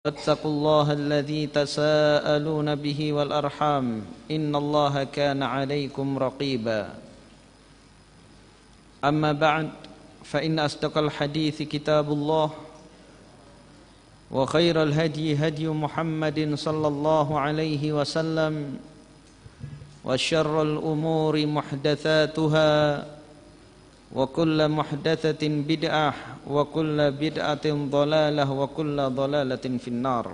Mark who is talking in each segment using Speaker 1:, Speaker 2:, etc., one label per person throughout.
Speaker 1: اتقوا الله الذي تساءلون به والأرحام إن الله كان عليكم رقيبا أما بعد فإن أصدق الحديث كتاب الله وخير الهدي هدي محمد صلى الله عليه وسلم وشر الأمور محدثاتها وكل محدثة بدعة وكل بدعة ضلالة وكل ضلالة في النار.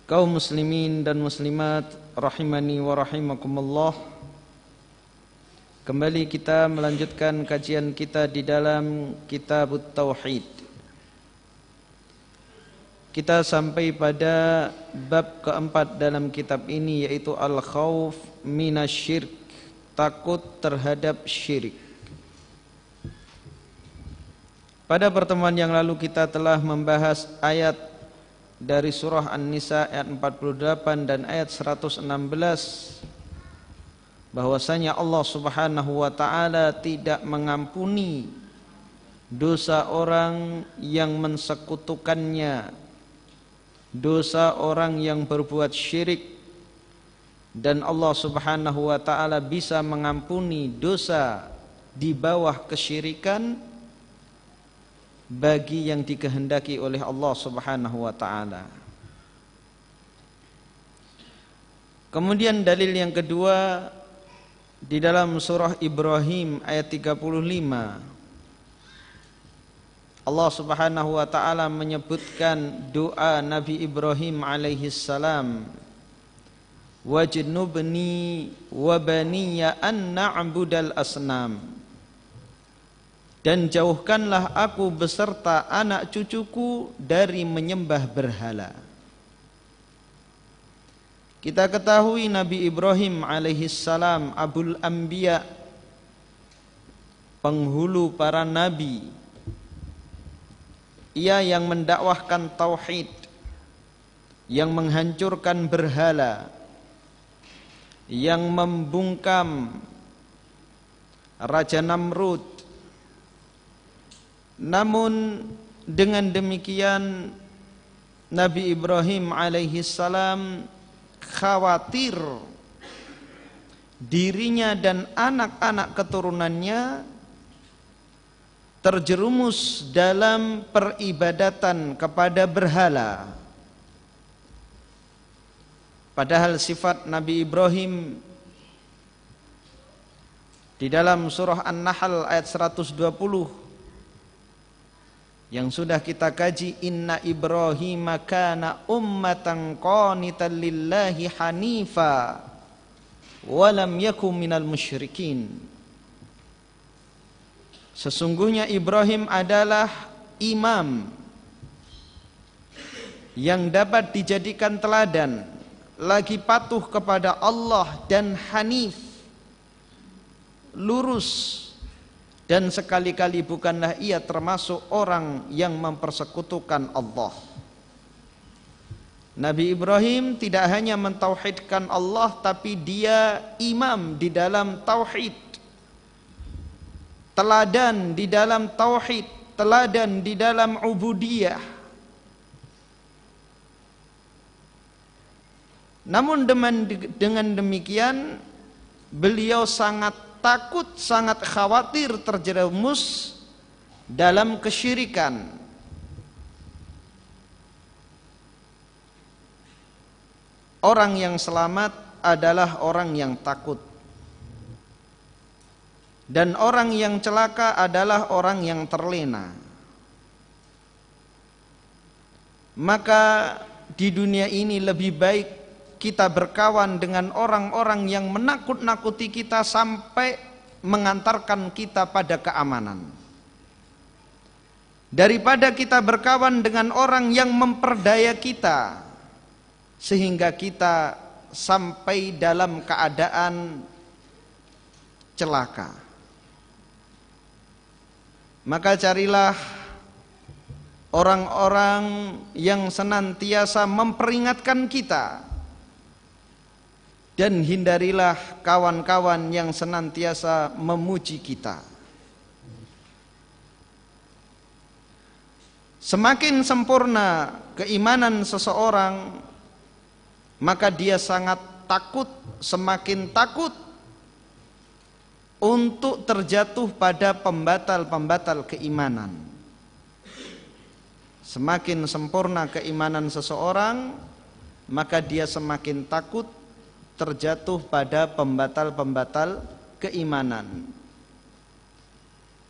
Speaker 1: Kaum muslimin dan muslimat rahimani wa rahimakumullah, kembali kita melanjutkan kajian kita di dalam Kitabut Tauhid. Kita sampai pada bab keempat dalam kitab ini, yaitu al-khauf minasyirk, takut terhadap syirik. Pada pertemuan yang lalu kita telah membahas ayat dari surah An-Nisa ayat 48 dan ayat 116, bahwasanya Allah Subhanahu wa taala tidak mengampuni dosa orang yang mensekutukannya, dosa orang yang berbuat syirik, dan Allah Subhanahu wa taala bisa mengampuni dosa di bawah kesyirikan bagi yang dikehendaki oleh Allah Subhanahu wa taala. Kemudian dalil yang kedua di dalam surah Ibrahim ayat 35, Allah Subhanahu wa taala menyebutkan doa Nabi Ibrahim alaihi salam, wajnubni wa baniya an na'budal asnam, dan jauhkanlah aku beserta anak cucuku dari menyembah berhala. Kita ketahui Nabi Ibrahim alaihi salam Abul Anbiya, penghulu para nabi. Ia yang mendakwahkan tauhid, yang menghancurkan berhala, yang membungkam Raja Namrud. Namun dengan demikian Nabi Ibrahim alaihi salam khawatir dirinya dan anak-anak keturunannya terjerumus dalam peribadatan kepada berhala. Padahal sifat Nabi Ibrahim di dalam surah An-Nahl ayat 120 yang sudah kita kaji, inna Ibrahim kana ummatan qanitan lillahi hanifa wa lam yakum minal musyrikin. Sesungguhnya Ibrahim adalah imam yang dapat dijadikan teladan, lagi patuh kepada Allah dan hanif, lurus, dan sekali-kali bukanlah ia termasuk orang yang mempersekutukan Allah. Nabi Ibrahim tidak hanya mentauhidkan Allah, tapi dia imam di dalam tauhid, teladan di dalam tauhid, teladan di dalam ubudiyah. Namun dengan demikian beliau sangat takut, sangat khawatir terjerumus dalam kesyirikan. Orang yang selamat adalah orang yang takut, dan orang yang celaka adalah orang yang terlena. Maka di dunia ini lebih baik kita berkawan dengan orang-orang yang menakut-nakuti kita sampai mengantarkan kita pada keamanan, daripada kita berkawan dengan orang yang memperdaya kita sehingga kita sampai dalam keadaan celaka. Maka carilah orang-orang yang senantiasa memperingatkan kita, dan hindarilah kawan-kawan yang senantiasa memuji kita. Semakin sempurna keimanan seseorang, maka dia sangat takut, semakin takut untuk terjatuh pada pembatal-pembatal keimanan. Semakin sempurna keimanan seseorang, maka dia semakin takut terjatuh pada pembatal-pembatal keimanan.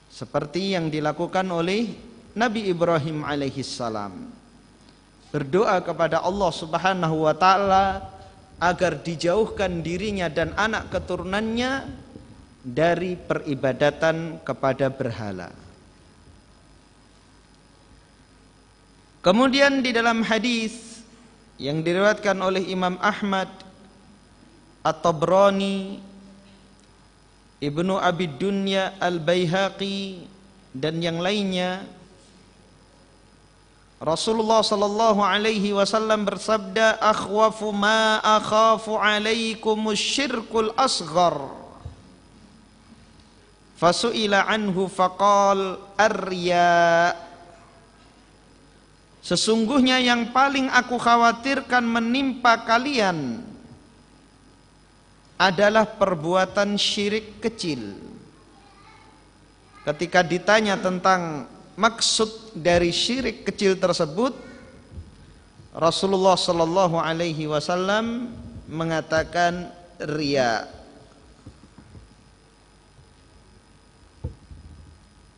Speaker 1: Seperti yang dilakukan oleh Nabi Ibrahim alaihissalam, berdoa kepada Allah Subhanahu wa taala agar dijauhkan dirinya dan anak keturunannya dari peribadatan kepada berhala. Kemudian di dalam hadis yang diriwayatkan oleh Imam Ahmad, At-Tabrani, Ibnu Abi Dunya, Al-Baihaqi dan yang lainnya, Rasulullah sallallahu alaihi wasallam bersabda, "Akhwafu ma akhafu alaikumus syirkul asghar." Fasu'ila anhu faqal ar-riya. Sesungguhnya yang paling aku khawatirkan menimpa kalian adalah perbuatan syirik kecil. Ketika ditanya tentang maksud dari syirik kecil tersebut, Rasulullah sallallahu alaihi wasallam mengatakan riya.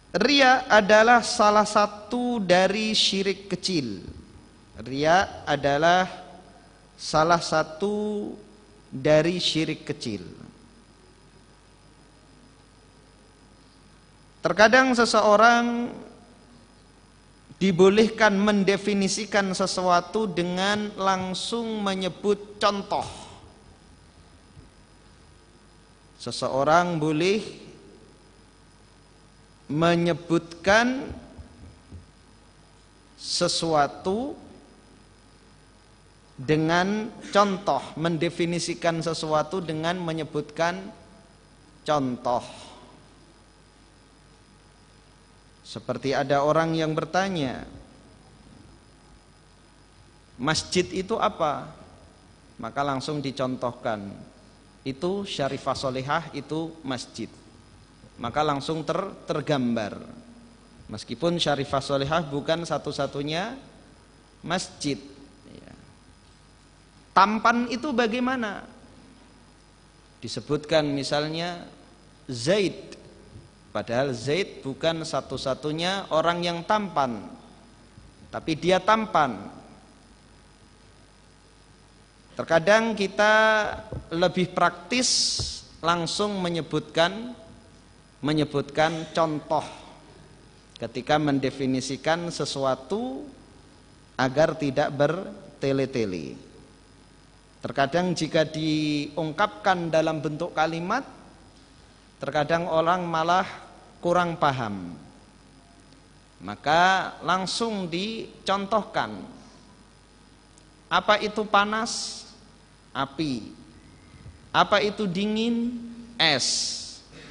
Speaker 1: Riya adalah salah satu dari syirik kecil. Riya adalah salah satu dari syirik kecil. Terkadang seseorang dibolehkan mendefinisikan sesuatu dengan langsung menyebut contoh. Seseorang boleh menyebutkan sesuatu dengan contoh, mendefinisikan sesuatu dengan menyebutkan contoh. Seperti ada orang yang bertanya, masjid itu apa? Maka langsung dicontohkan, itu Syarifah Sholihah, itu masjid. Maka langsung tergambar. Meskipun Syarifah Sholihah bukan satu-satunya masjid. Tampan itu bagaimana? Disebutkan misalnya Zaid, padahal Zaid bukan satu-satunya orang yang tampan, tapi dia tampan. Terkadang kita lebih praktis langsung menyebutkan contoh ketika mendefinisikan sesuatu agar tidak bertele-tele. Terkadang jika diungkapkan dalam bentuk kalimat, terkadang orang malah kurang paham. Maka langsung dicontohkan. Apa itu panas? Api. Apa itu dingin? Es.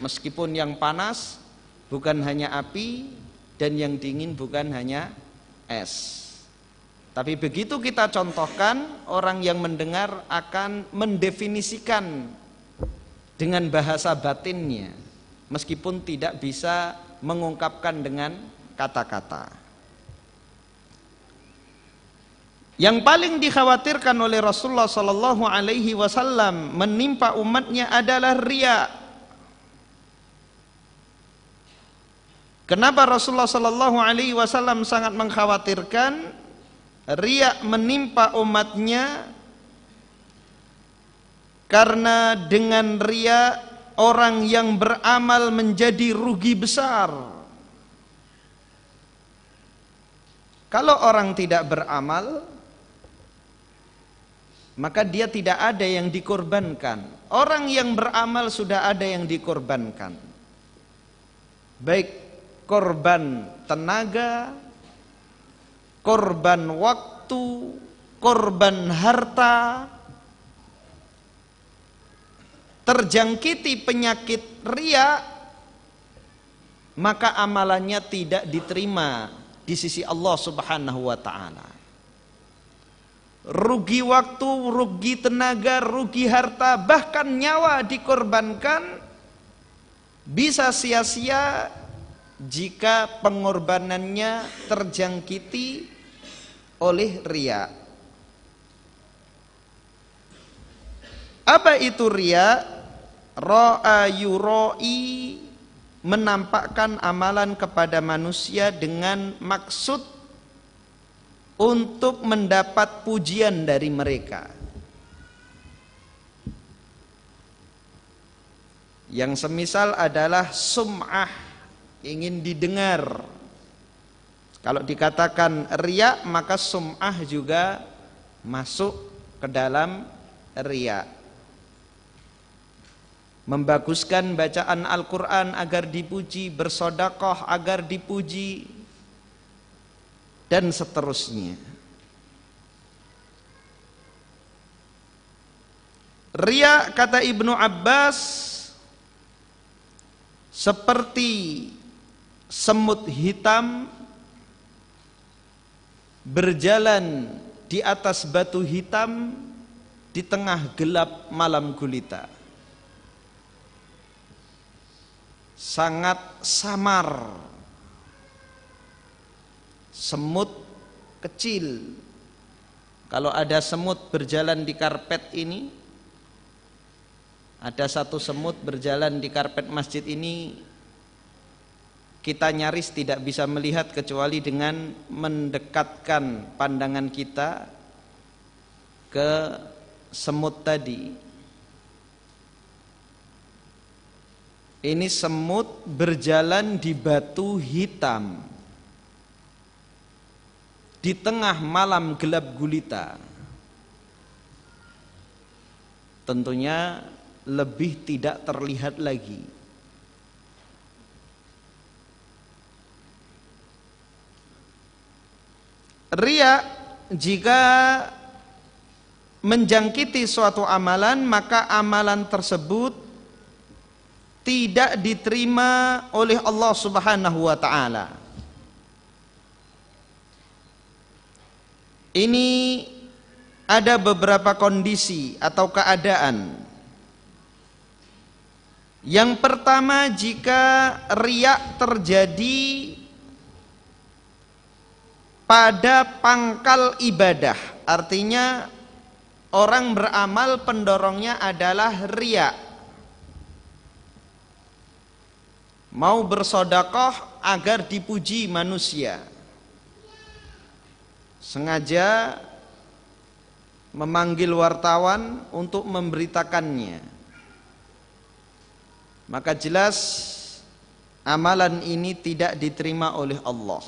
Speaker 1: Meskipun yang panas bukan hanya api dan yang dingin bukan hanya es. Tapi begitu kita contohkan, orang yang mendengar akan mendefinisikan dengan bahasa batinnya, meskipun tidak bisa mengungkapkan dengan kata-kata. Yang paling dikhawatirkan oleh Rasulullah sallallahu alaihi wasallam menimpa umatnya adalah riya. Kenapa Rasulullah sallallahu alaihi wasallam sangat mengkhawatirkan riya menimpa umatnya? Karena dengan riya orang yang beramal menjadi rugi besar. Kalau orang tidak beramal, maka dia tidak ada yang dikorbankan. Orang yang beramal sudah ada yang dikorbankan, baik korban tenaga, korban waktu, korban harta. Terjangkiti penyakit riya, maka amalannya tidak diterima di sisi Allah Subhanahu wa taala. Rugi waktu, rugi tenaga, rugi harta, bahkan nyawa dikorbankan bisa sia-sia jika pengorbanannya terjangkiti oleh riya. Apa itu riya? Ra'a yura'i, menampakkan amalan kepada manusia dengan maksud untuk mendapat pujian dari mereka. Yang semisal adalah sum'ah, ingin didengar. Kalau dikatakan riya, maka sum'ah juga masuk ke dalam riya. Membaguskan bacaan Al-Quran agar dipuji, bersedekah agar dipuji, dan seterusnya. Riya, kata Ibnu Abbas, seperti semut hitam berjalan di atas batu hitam di tengah gelap malam gulita. Sangat samar. Semut kecil. Kalau ada semut berjalan di karpet ini, ada satu semut berjalan di karpet masjid ini, kita nyaris tidak bisa melihat kecuali dengan mendekatkan pandangan kita ke semut tadi. Ini semut berjalan di batu hitam di tengah malam gelap gulita. Tentunya lebih tidak terlihat lagi. Riya jika menjangkiti suatu amalan, maka amalan tersebut tidak diterima oleh Allah Subhanahu wa taala. Ini ada beberapa kondisi atau keadaan. Yang pertama, jika riya terjadi pada pangkal ibadah, artinya orang beramal pendorongnya adalah riya. Mau bersedekah agar dipuji manusia, sengaja memanggil wartawan untuk memberitakannya, maka jelas amalan ini tidak diterima oleh Allah.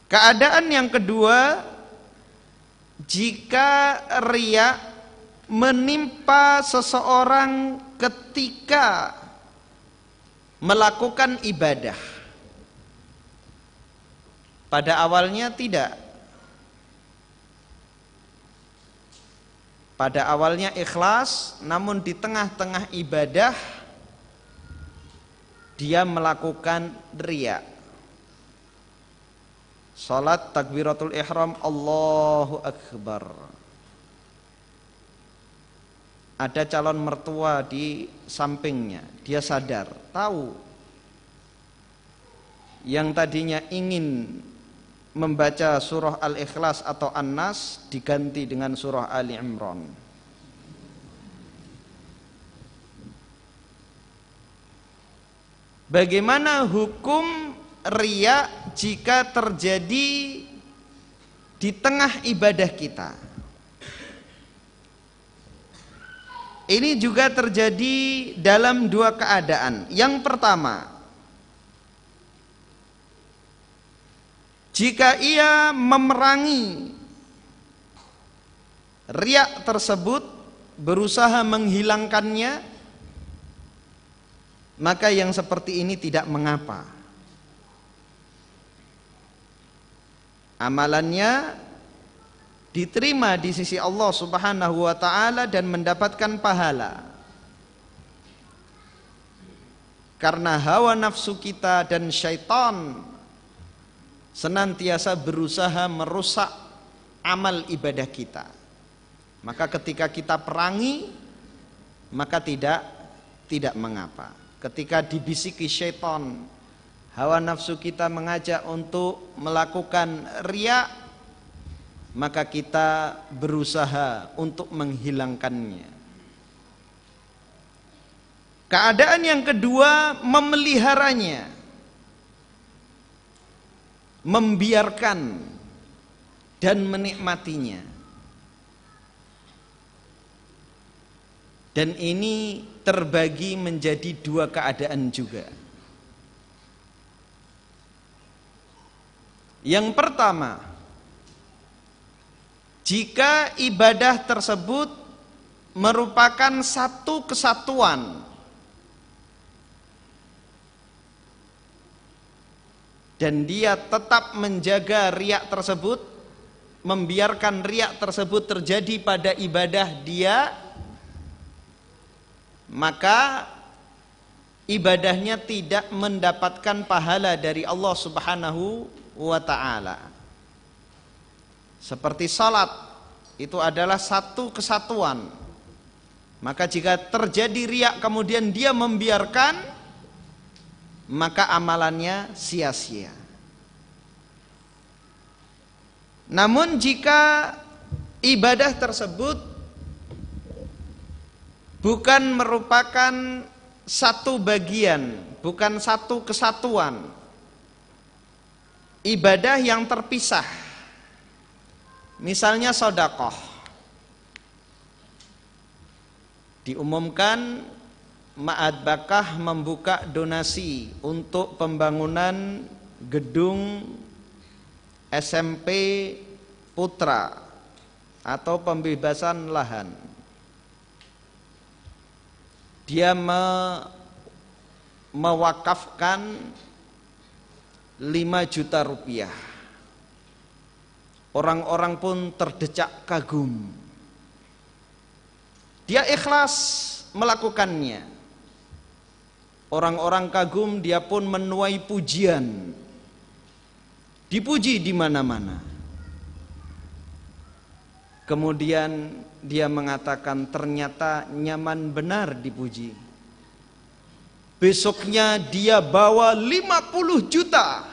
Speaker 1: Keadaan yang kedua, jika riya menimpa seseorang ketika melakukan ibadah. Pada awalnya tidak. Pada awalnya ikhlas, namun di tengah-tengah ibadah dia melakukan riya. Salat takbiratul ihram, Allahu Akbar. Ada calon mertua di sampingnya, dia sadar, tahu yang tadinya ingin membaca surah Al-Ikhlas atau An-Nas diganti dengan surah Ali Imran. Bagaimana hukum riya jika terjadi di tengah ibadah kita? Ini juga terjadi dalam dua keadaan. Yang pertama, jika ia memerangi riya tersebut, berusaha menghilangkannya, maka yang seperti ini tidak mengapa. Amalannya diterima di sisi Allah Subhanahu wa taala dan mendapatkan pahala. karena hawa nafsu kita dan syaitan senantiasa berusaha merusak amal ibadah kita. Maka ketika kita perangi, maka tidak mengapa. Ketika dibisiki syaitan, hawa nafsu kita mengajak untuk melakukan riya, maka kita berusaha untuk menghilangkannya. Keadaan yang kedua, memeliharanya, membiarkan dan menikmatinya. Dan ini terbagi menjadi dua keadaan juga. Yang pertama, jika ibadah tersebut merupakan satu kesatuan dan dia tetap menjaga riak tersebut, membiarkan riak tersebut terjadi pada ibadah dia, maka ibadahnya tidak mendapatkan pahala dari Allah Subhanahu wa ta'ala. Seperti salat, itu adalah satu kesatuan. Maka jika terjadi riak kemudian dia membiarkan, maka amalannya sia-sia. Namun jika ibadah tersebut bukan merupakan satu bagian, bukan satu kesatuan, ibadah yang terpisah, misalnya sedekah, diumumkan Ma'ad Bakah membuka donasi untuk pembangunan gedung SMP Putra atau pembebasan lahan. Dia mewakafkan 5 juta rupiah. Orang-orang pun terdecak kagum. Dia ikhlas melakukannya. Orang-orang kagum, dia pun menuai pujian. Dipuji di mana-mana. Kemudian dia mengatakan ternyata nyaman benar dipuji. Besoknya dia bawa 50 juta.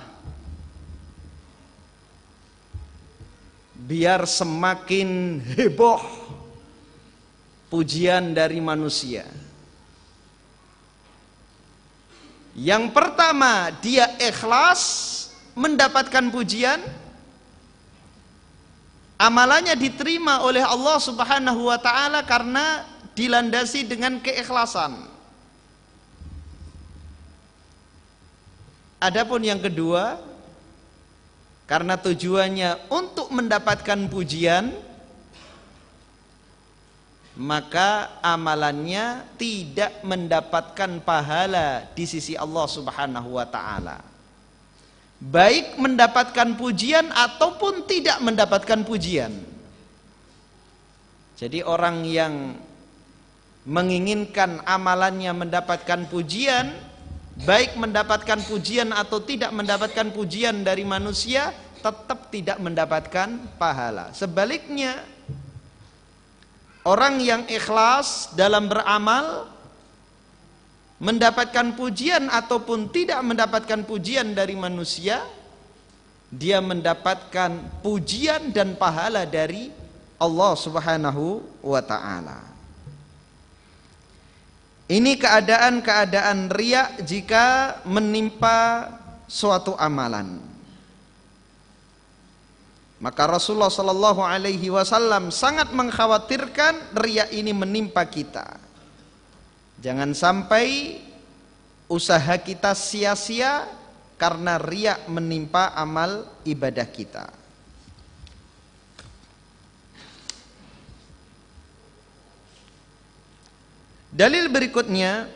Speaker 1: Biar semakin heboh pujian dari manusia. Yang pertama, dia ikhlas mendapatkan pujian, amalannya diterima oleh Allah Subhanahu wa ta'ala karena dilandasi dengan keikhlasan. Adapun yang kedua, karena tujuannya untuk mendapatkan pujian, maka amalannya tidak mendapatkan pahala di sisi Allah Subhanahu wa ta'ala. Baik mendapatkan pujian ataupun tidak mendapatkan pujian. Jadi orang yang menginginkan amalannya mendapatkan pujian, baik mendapatkan pujian atau tidak mendapatkan pujian dari manusia, tetap tidak mendapatkan pahala. Sebaliknya, orang yang ikhlas dalam beramal, mendapatkan pujian ataupun tidak mendapatkan pujian dari manusia, dia mendapatkan pujian dan pahala dari Allah Subhanahu wa ta'ala. Ini keadaan-keadaan riya jika menimpa suatu amalan. Maka Rasulullah sallallahu alaihi wasallam sangat mengkhawatirkan riya ini menimpa kita. Jangan sampai usaha kita sia-sia karena riya menimpa amal ibadah kita. Dalil berikutnya,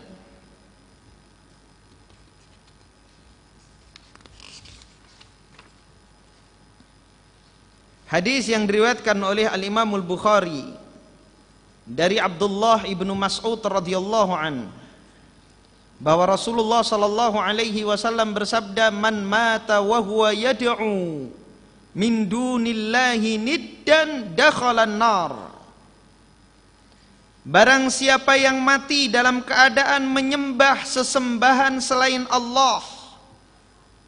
Speaker 1: hadis yang diriwayatkan oleh Al-Imam Al-Bukhari dari Abdullah ibnu Mas'ud radhiyallahu an, bahwa Rasulullah sallallahu alaihi wasallam bersabda, "Man mata wa huwa yad'u min dunillahi niddan dakhalan nar." Barang siapa yang mati dalam keadaan menyembah sesembahan selain Allah,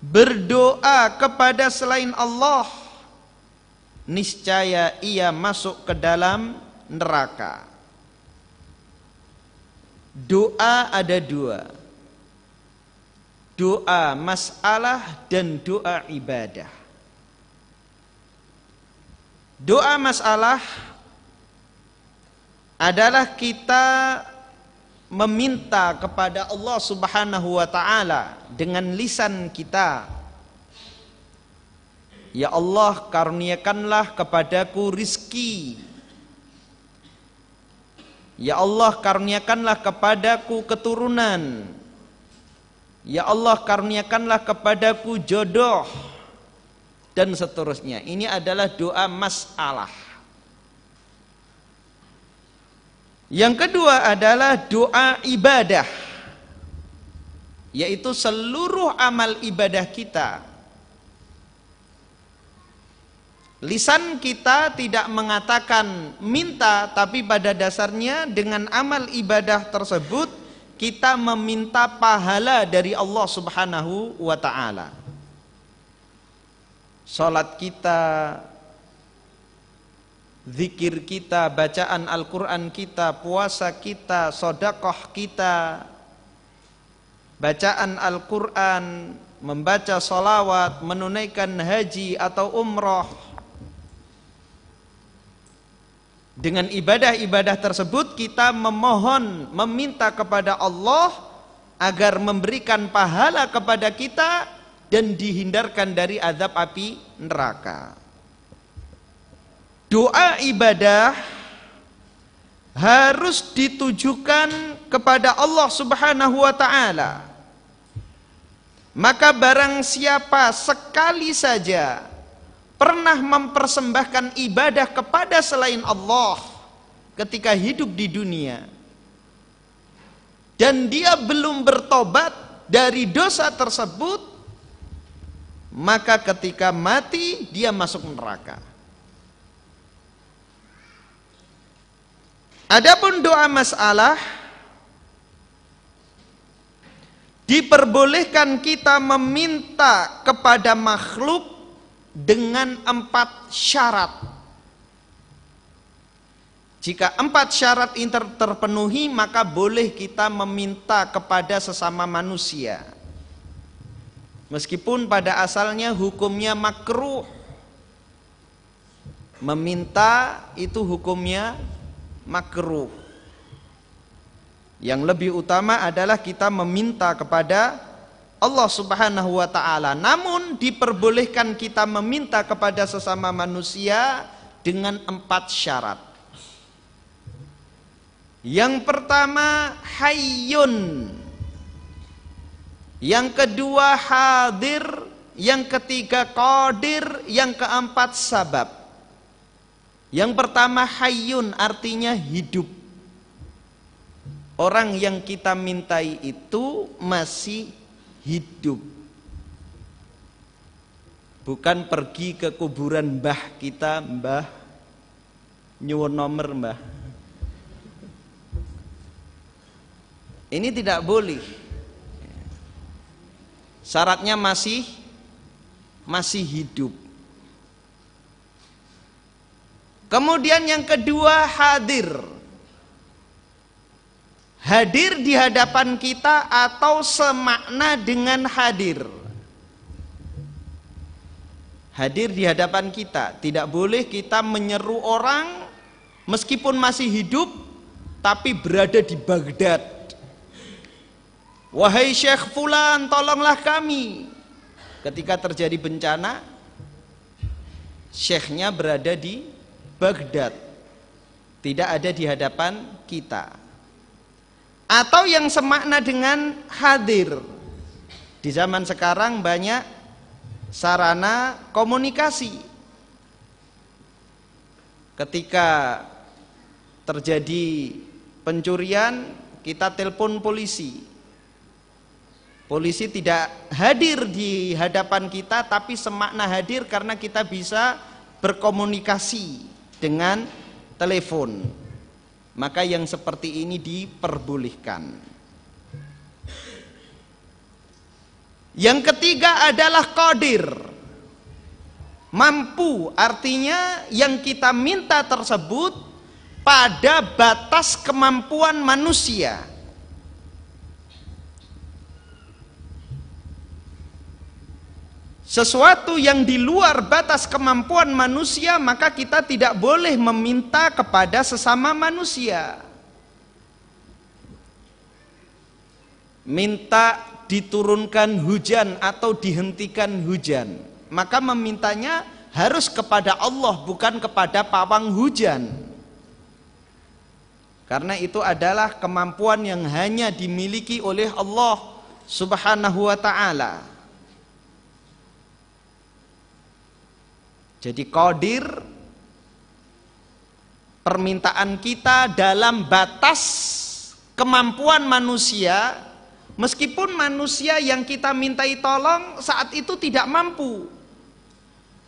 Speaker 1: berdoa kepada selain Allah, niscaya ia masuk ke dalam neraka. Doa ada dua, doa masalah dan doa ibadah. Doa masalah adalah kita meminta kepada Allah Subhanahu wa ta'ala dengan lisan kita, ya Allah, karuniakanlah kepadaku rizki, ya Allah, karuniakanlah kepadaku keturunan, ya Allah, karuniakanlah kepadaku jodoh, dan seterusnya. Ini adalah doa masalah. Yang kedua adalah doa ibadah, yaitu seluruh amal ibadah kita. Lisan kita tidak mengatakan minta, tapi pada dasarnya dengan amal ibadah tersebut kita meminta pahala dari Allah Subhanahu wa ta'ala. Salat kita, zikir kita, bacaan Al-Quran kita, puasa kita, sedekah kita, bacaan Al-Quran, membaca salawat, menunaikan haji atau umrah. Dengan ibadah-ibadah tersebut kita memohon, meminta kepada Allah agar memberikan pahala kepada kita dan dihindarkan dari azab api neraka. Doa ibadah harus ditujukan kepada Allah Subhanahu wa ta'ala. Maka barang siapa sekali saja pernah mempersembahkan ibadah kepada selain Allah ketika hidup di dunia, dan dia belum bertobat dari dosa tersebut, maka ketika mati dia masuk neraka. Adapun doa masalah, diperbolehkan kita meminta kepada makhluk dengan 4 syarat. Jika 4 syarat ini terpenuhi, maka boleh kita meminta kepada sesama manusia, meskipun pada asalnya hukumnya makruh. Meminta itu hukumnya makruh. Yang lebih utama adalah kita meminta kepada Allah Subhanahu wa ta'ala. Namun diperbolehkan kita meminta kepada sesama manusia dengan 4 syarat. Yang pertama hayyun, yang kedua hadir, yang ketiga qadir, yang keempat sabab. Yang pertama hayyun, artinya hidup. Orang yang kita mintai itu masih hidup, bukan pergi ke kuburan mbah kita, mbah nyuwun nomor mbah. Ini tidak boleh. Syaratnya masih hidup. Kemudian yang kedua hadir. Hadir di hadapan kita atau semakna dengan hadir. Hadir di hadapan kita. Tidak boleh kita menyeru orang meskipun masih hidup tapi berada di Baghdad. Wahai Syekh Fulan, tolonglah kami. Ketika terjadi bencana, syekhnya berada di Baghdad, tidak ada di hadapan kita. Atau yang semakna dengan hadir. Di zaman sekarang banyak sarana komunikasi. Ketika terjadi pencurian, kita telepon polisi. Polisi tidak hadir di hadapan kita, tapi semakna hadir karena kita bisa berkomunikasi dengan telepon. Maka yang seperti ini diperbolehkan. Yang ketiga adalah qadir. Mampu, artinya yang kita minta tersebut pada batas kemampuan manusia. Sesuatu yang di luar batas kemampuan manusia, maka kita tidak boleh meminta kepada sesama manusia. Minta diturunkan hujan atau dihentikan hujan, maka memintanya harus kepada Allah, bukan kepada pawang hujan. Karena itu adalah kemampuan yang hanya dimiliki oleh Allah Subhanahu wa ta'ala. Jadi qadir, permintaan kita dalam batas kemampuan manusia, meskipun manusia yang kita mintai tolong saat itu tidak mampu,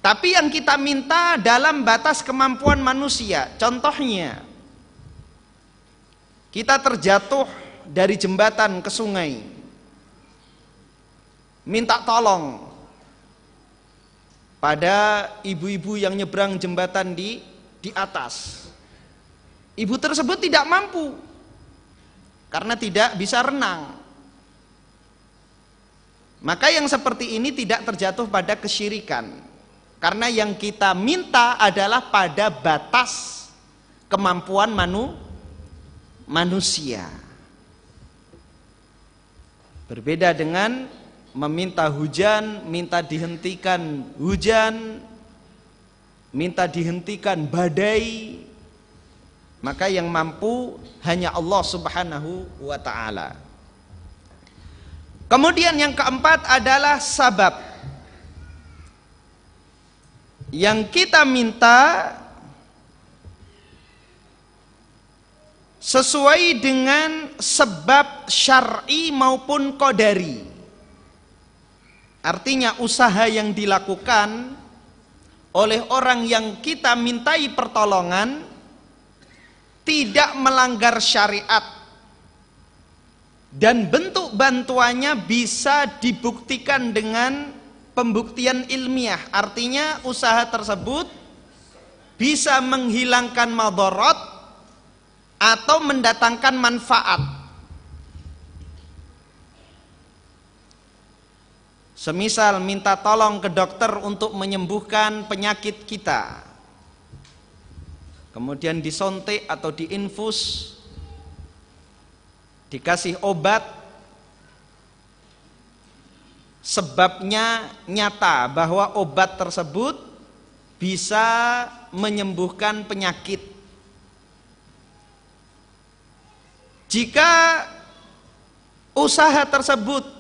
Speaker 1: tapi yang kita minta dalam batas kemampuan manusia. Contohnya, kita terjatuh dari jembatan ke sungai, minta tolong pada ibu-ibu yang nyebrang jembatan di atas. Ibu tersebut tidak mampu karena tidak bisa renang. Maka yang seperti ini tidak terjatuh pada kesyirikan, karena yang kita minta adalah pada batas kemampuan manusia. Berbeda dengan meminta hujan, minta dihentikan hujan, minta dihentikan badai. Maka yang mampu hanya Allah Subhanahu wa ta'ala. Kemudian yang keempat adalah sabab. Yang kita minta sesuai dengan sebab syar'i maupun qadari. Artinya usaha yang dilakukan oleh orang yang kita mintai pertolongan tidak melanggar syariat, dan bentuk bantuannya bisa dibuktikan dengan pembuktian ilmiah. Artinya usaha tersebut bisa menghilangkan madarat atau mendatangkan manfaat. Semisal minta tolong ke dokter untuk menyembuhkan penyakit kita, kemudian disontek atau diinfus, dikasih obat, sebabnya nyata bahwa obat tersebut bisa menyembuhkan penyakit. Jika usaha tersebut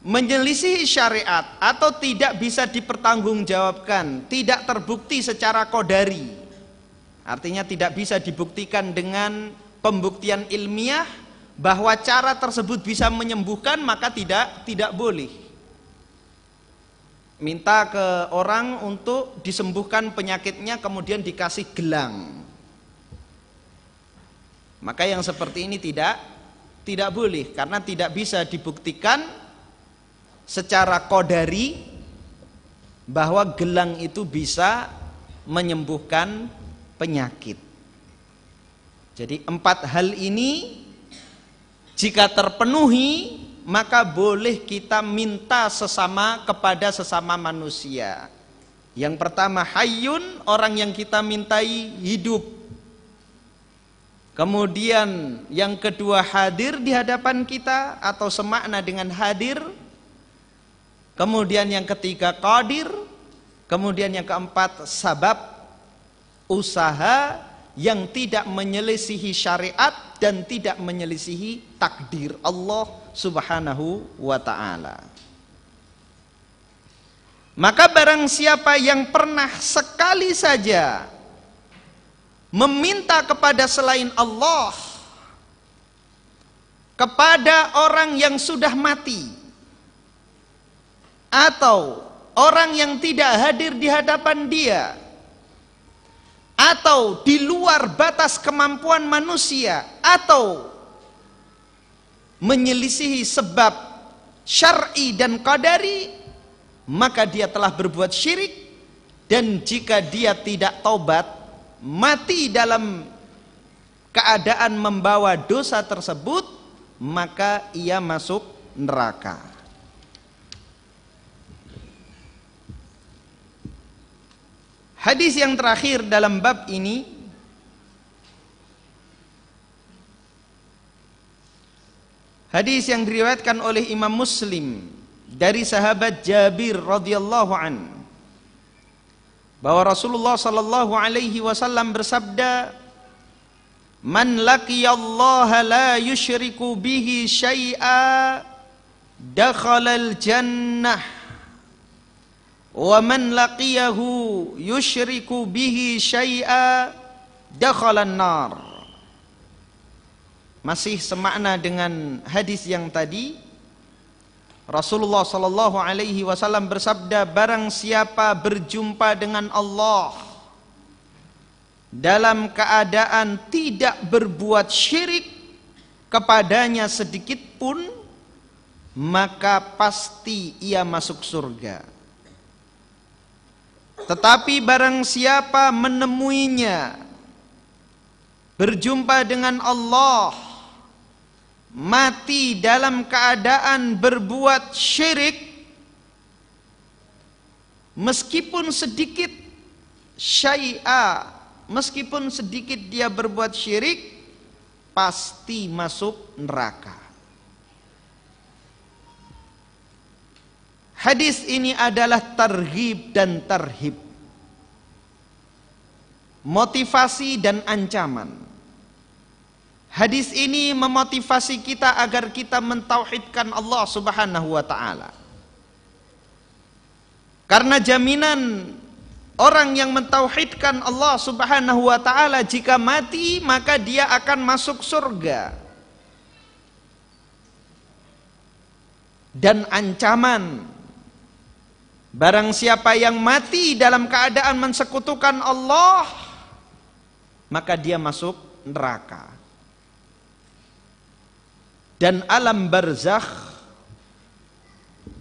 Speaker 1: menyelisihi syariat atau tidak bisa dipertanggungjawabkan, tidak terbukti secara qadari, artinya tidak bisa dibuktikan dengan pembuktian ilmiah bahwa cara tersebut bisa menyembuhkan, maka tidak boleh minta ke orang untuk disembuhkan penyakitnya kemudian dikasih gelang. Maka yang seperti ini tidak boleh, karena tidak bisa dibuktikan secara qadari bahwa gelang itu bisa menyembuhkan penyakit. Jadi 4 hal ini jika terpenuhi, maka boleh kita minta kepada sesama manusia. Yang pertama hayyun, orang yang kita mintai hidup. Kemudian yang kedua hadir di hadapan kita atau semakna dengan hadir. Kemudian yang ketiga qadir. Kemudian yang keempat sabab, usaha yang tidak menyelisihi syariat dan tidak menyelisihi takdir Allah Subhanahu wa ta'ala. Maka barang siapa yang pernah sekali saja meminta kepada selain Allah, kepada orang yang sudah mati atau orang yang tidak hadir di hadapan dia atau di luar batas kemampuan manusia atau menyelisihi sebab syar'i dan qadari, maka dia telah berbuat syirik. Dan jika dia tidak taubat, mati dalam keadaan membawa dosa tersebut, maka ia masuk neraka. Hadis yang terakhir dalam bab ini hadis yang diriwayatkan oleh Imam Muslim dari sahabat Jabir radhiyallahu an, bahwa Rasulullah sallallahu alaihi wasallam bersabda, "Man laqiyallaha la yusyriku bihi syai'a dakhalal jannah wa man laqiyahu yusyriku bihi syai'a dakhalan nar." Masih semakna dengan hadis yang tadi. Rasulullah sallallahu alaihi wasallam bersabda, barang siapa berjumpa dengan Allah dalam keadaan tidak berbuat syirik kepadanya sedikit pun, maka pasti ia masuk surga. Tetapi barang siapa menemuinya berjumpa dengan Allah mati dalam keadaan berbuat syirik, meskipun sedikit syai'a, meskipun sedikit dia berbuat syirik, pasti masuk neraka. Hadis ini adalah targhib dan tarhib, motivasi dan ancaman. Hadis ini memotivasi kita agar kita mentauhidkan Allah Subhanahu wa ta'ala. Karena jaminan orang yang mentauhidkan Allah Subhanahu wa ta'ala, jika mati maka dia akan masuk surga. Dan ancaman, barang siapa yang mati dalam keadaan mensekutukan Allah, maka dia masuk neraka. Dan alam barzakh,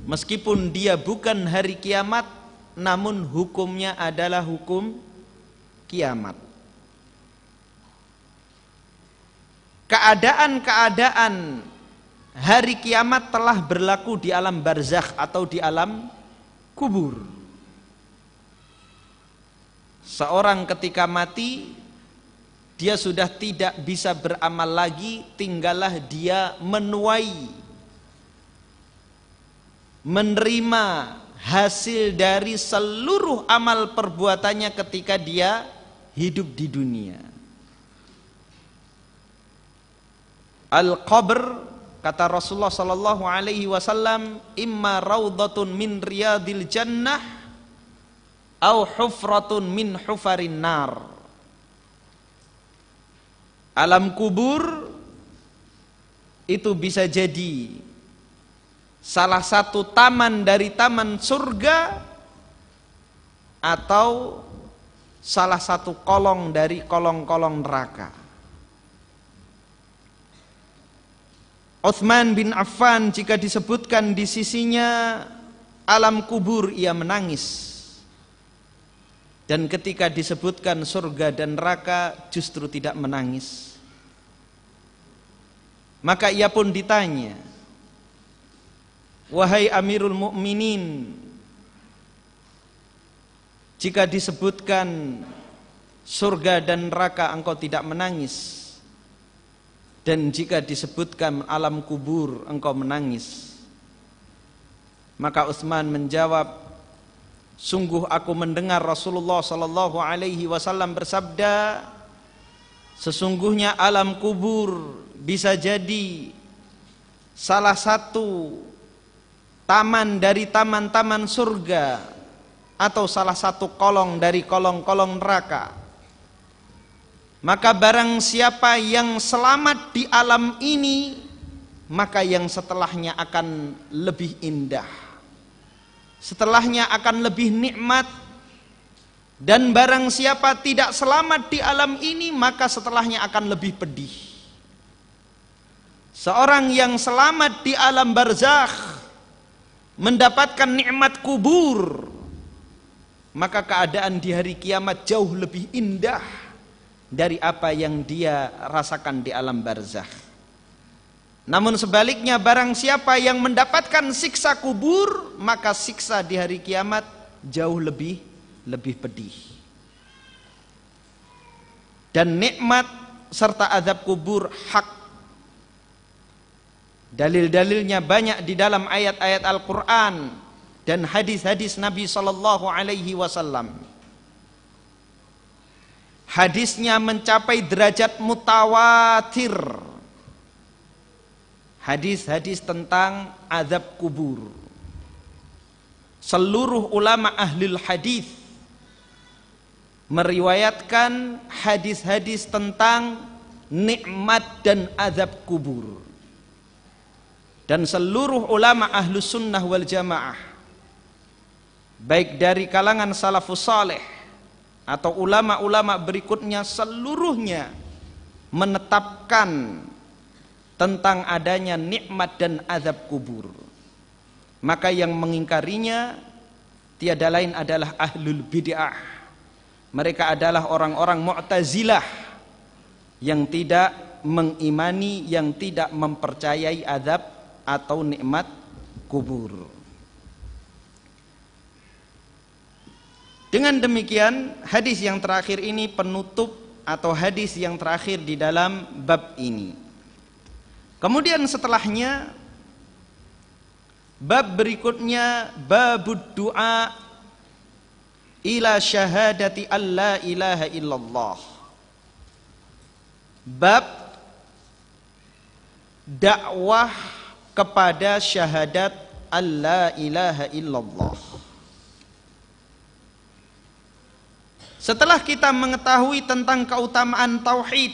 Speaker 1: meskipun dia bukan hari kiamat, namun hukumnya adalah hukum kiamat. Keadaan-keadaan hari kiamat telah berlaku di alam barzakh atau di alam kubur. Seorang ketika mati, dia sudah tidak bisa beramal lagi, tinggallah dia menuai, menerima hasil dari seluruh amal perbuatannya ketika dia hidup di dunia. Al-qabr, kata Rasulullah sallallahu alaihi wasallam, imma raudhatun min riyadil jannah au hufratun min hufarin nar. Alam kubur itu bisa jadi salah satu taman dari taman surga atau salah satu kolong dari kolong-kolong neraka. Utsman bin Affan, jika disebutkan di sisinya alam kubur, ia menangis. Dan ketika disebutkan surga dan neraka, justru tidak menangis. Maka ia pun ditanya, wahai Amirul Mukminin, jika disebutkan surga dan neraka engkau tidak menangis, dan jika disebutkan alam kubur engkau menangis. Maka Utsman menjawab, sungguh aku mendengar Rasulullah sallallahu alaihi wasallam bersabda, sesungguhnya alam kubur bisa jadi salah satu taman dari taman-taman surga atau salah satu kolong dari kolong-kolong neraka. Maka barang siapa yang selamat di alam ini maka yang setelahnya akan lebih indah, setelahnya akan lebih nikmat. Dan barang siapa tidak selamat di alam ini, maka setelahnya akan lebih pedih. Seorang yang selamat di alam barzakh mendapatkan nikmat kubur, maka keadaan di hari kiamat jauh lebih indah dari apa yang dia rasakan di alam barzakh. Namun sebaliknya, barang siapa yang mendapatkan siksa kubur, maka siksa di hari kiamat jauh lebih pedih. Dan nikmat serta azab kubur hak. Dalil-dalilnya banyak di dalam ayat-ayat Al-Quran dan hadis-hadis Nabi Sallallahu Alaihi Wasallam. Hadisnya mencapai derajat mutawatir. Hadis-hadis tentang azab kubur. Seluruh ulama ahlul hadis meriwayatkan hadis-hadis tentang nikmat dan azab kubur. Dan seluruh ulama ahlus sunnah wal jamaah, baik dari kalangan salafus saleh atau ulama-ulama berikutnya, seluruhnya menetapkan tentang adanya nikmat dan azab kubur. Maka yang mengingkarinya tiada lain adalah ahlul bid'ah. Mereka adalah orang-orang Mu'tazilah yang tidak mengimani, yang tidak mempercayai azab atau nikmat kubur. Dengan demikian, hadis yang terakhir ini penutup atau hadis yang terakhir di dalam bab ini. Kemudian setelahnya, bab berikutnya, babud du'a ila syahadati alla ilaha illallah. Bab dakwah kepada syahadat alla ilaha illallah. Setelah kita mengetahui tentang keutamaan tauhid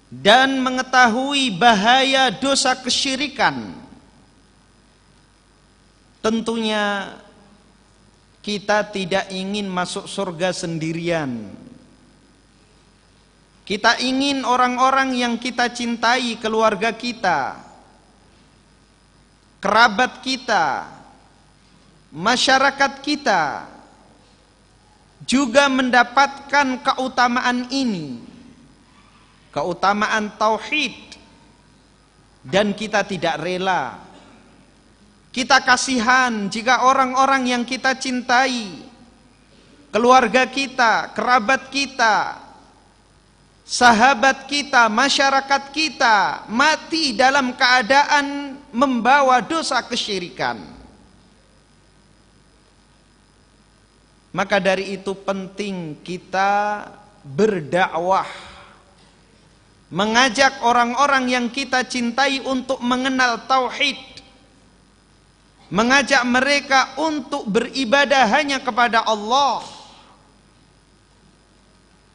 Speaker 1: dan mengetahui bahaya dosa kesyirikan, tentunya kita tidak ingin masuk surga sendirian. Kita ingin orang-orang yang kita cintai, keluarga kita, kerabat kita, masyarakat kita juga mendapatkan keutamaan ini, keutamaan tauhid, dan kita tidak rela, kita kasihan jika orang-orang yang kita cintai, keluarga kita, kerabat kita, sahabat kita, masyarakat kita mati dalam keadaan membawa dosa kesyirikan. Maka dari itu penting kita berdakwah, mengajak orang-orang yang kita cintai untuk mengenal tauhid, mengajak mereka untuk beribadah hanya kepada Allah,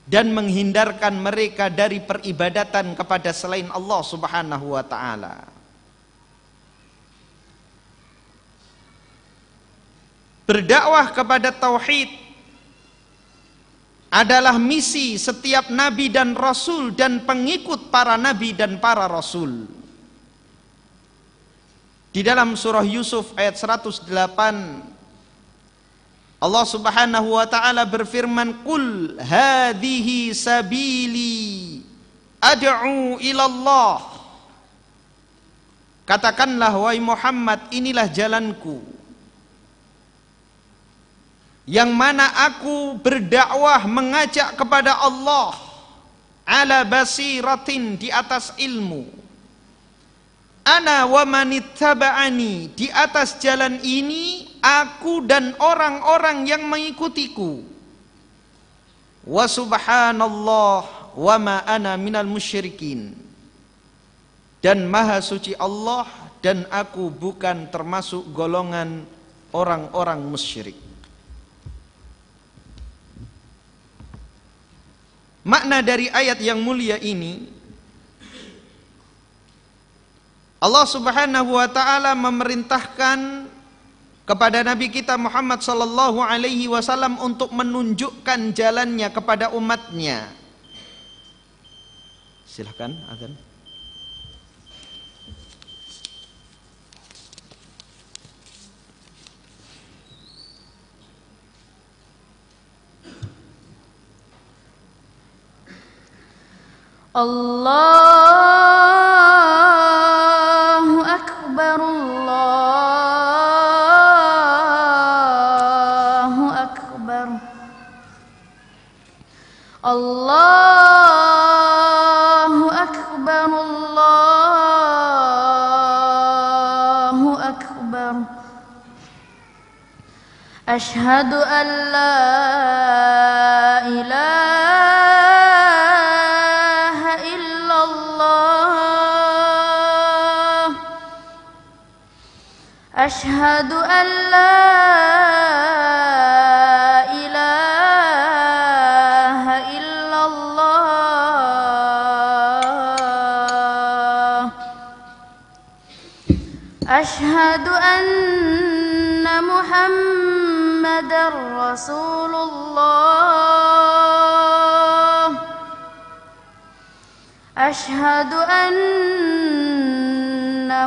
Speaker 1: dan menghindarkan mereka dari peribadatan kepada selain Allah Subhanahu wa ta'ala. Berdakwah kepada tauhid adalah misi setiap nabi dan rasul dan pengikut para nabi dan para rasul. Di dalam surah Yusuf ayat 108, Allah Subhanahu wa ta'ala berfirman, "Qul hadhihi sabili ad'u ilallah." Katakanlah wahai Muhammad, inilah jalanku yang mana aku berdakwah mengajak kepada Allah ala basiratin, di atas ilmu, ana wa manittaba'ani, di atas jalan ini aku dan orang-orang yang mengikutiku, wa subhanallah wa ma ana minal musyrikin, dan maha suci Allah dan aku bukan termasuk golongan orang-orang musyrik. Makna dari ayat yang mulia ini, Allah Subhanahu wa taala memerintahkan kepada Nabi kita Muhammad sallallahu alaihi wasallam untuk menunjukkan jalannya kepada umatnya. Silahkan azan.
Speaker 2: Allahu Akbar, Allahu Akbar, Allahu Akbar, Allahu Akbar. Asyhadu an la ilaha illallah, asyhadu an la ilaha illallah, asyhadu anna Muhammadar Rasulullah, asyhadu anna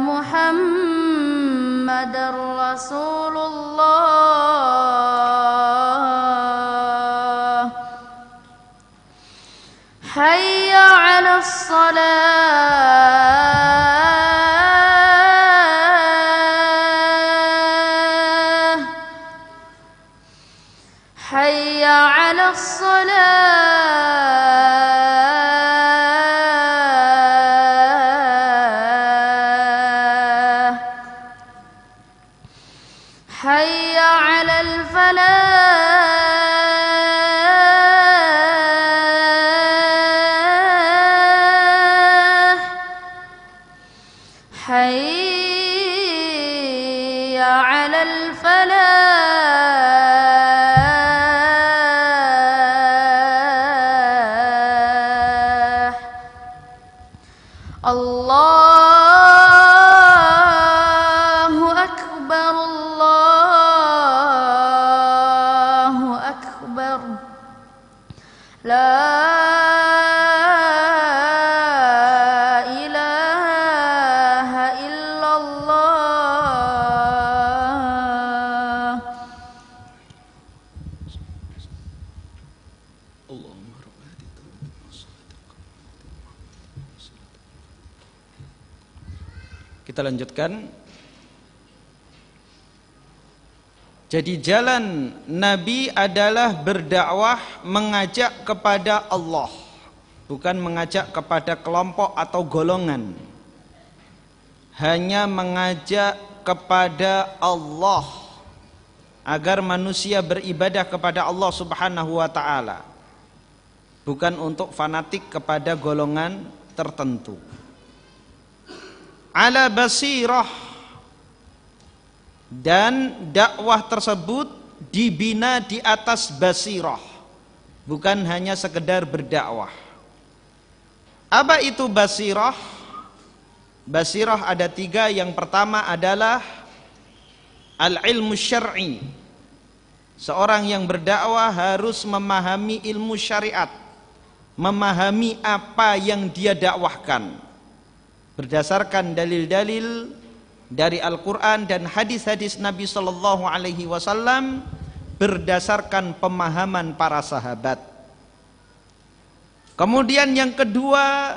Speaker 2: Muhammadar Rasulullah. Hayya 'alas salah, hayya 'alas salah, hayya 'alal falah, hayya 'alal falah. Allahu Akbar, Allahu Akbar. La ilaha illallah.
Speaker 1: Kita lanjutkan. Jadi jalan Nabi adalah berdakwah, mengajak kepada Allah, bukan mengajak kepada kelompok atau golongan. Hanya mengajak kepada Allah, agar manusia beribadah kepada Allah Subhanahu wa taala, bukan untuk fanatik kepada golongan tertentu. Ala basirah, dan dakwah tersebut dibina di atas basirah, bukan hanya sekedar berdakwah. Apa itu basirah? Basirah ada tiga. Yang pertama adalah al-ilmu syar'i. Seorang yang berdakwah harus memahami ilmu syariat, memahami apa yang dia dakwahkan berdasarkan dalil-dalil dari Al-Quran dan hadis-hadis Nabi Sallallahu Alaihi Wasallam, berdasarkan pemahaman para sahabat. Kemudian yang kedua,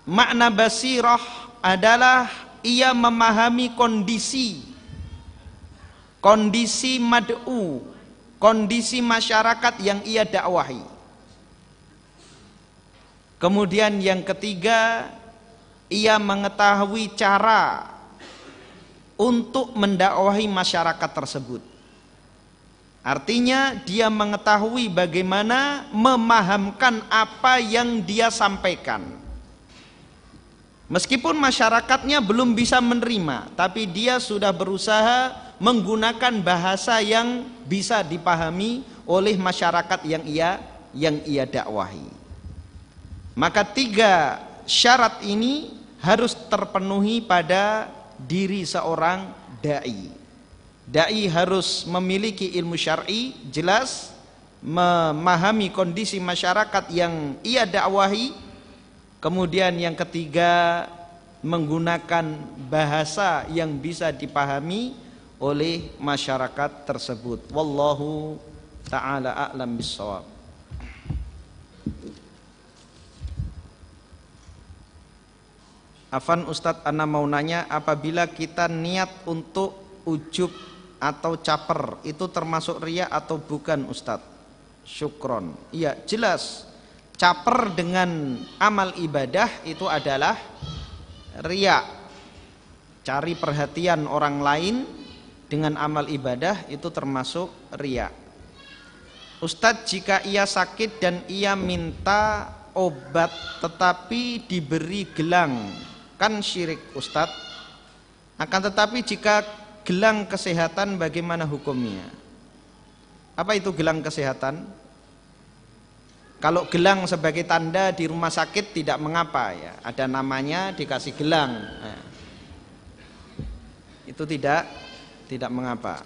Speaker 1: makna basirah adalah ia memahami kondisi mad'u, kondisi masyarakat yang ia dakwahi. Kemudian yang ketiga, ia mengetahui cara untuk mendakwahi masyarakat tersebut. Artinya dia mengetahui bagaimana memahamkan apa yang dia sampaikan. Meskipun masyarakatnya belum bisa menerima, tapi dia sudah berusaha menggunakan bahasa yang bisa dipahami oleh masyarakat yang ia dakwahi. Maka tiga syarat ini harus terpenuhi pada diri seorang dai. Dai harus memiliki ilmu syar'i jelas, memahami kondisi masyarakat yang ia dakwahi. Kemudian yang ketiga, menggunakan bahasa yang bisa dipahami oleh masyarakat tersebut. Wallahu ta'ala a'lam bissawab. Afan Ustadz, ana mau nanya, apabila kita niat untuk ujub atau caper, itu termasuk riya atau bukan Ustadz? Syukron. Iya, jelas. Caper dengan amal ibadah itu adalah riya. Cari perhatian orang lain dengan amal ibadah itu termasuk riya. Ustadz, jika ia sakit dan ia minta obat tetapi diberi gelang, kan syirik Ustadz. Akan tetapi jika gelang kesehatan bagaimana hukumnya? Apa itu gelang kesehatan? Kalau gelang sebagai tanda di rumah sakit tidak mengapa ya, ada namanya dikasih gelang. Nah, itu tidak mengapa.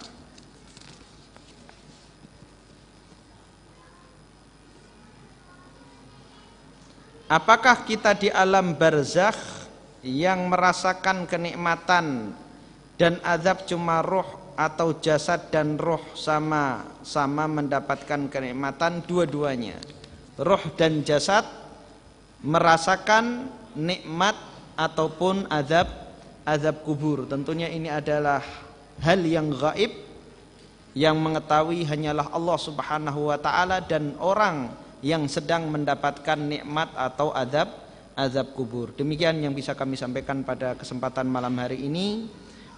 Speaker 1: Apakah kita di alam barzakh yang merasakan kenikmatan dan azab cuma roh atau jasad dan roh sama-sama mendapatkan kenikmatan? Dua-duanya, roh dan jasad merasakan nikmat ataupun azab kubur. Tentunya ini adalah hal yang gaib, yang mengetahui hanyalah Allah Subhanahu wa ta'ala dan orang yang sedang mendapatkan nikmat atau azab kubur. Demikian yang bisa kami sampaikan pada kesempatan malam hari ini.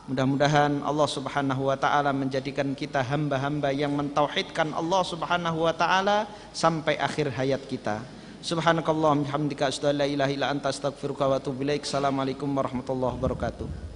Speaker 1: Mudah-mudahan Allah Subhanahu wa ta'ala menjadikan kita hamba-hamba yang mentauhidkan Allah Subhanahu wa ta'ala sampai akhir hayat kita. Subhanakallahumma hamdika asyhadu an la ilaha illa anta astaghfiruka wa atubu ilaik. Assalamualaikum warahmatullahi wabarakatuh.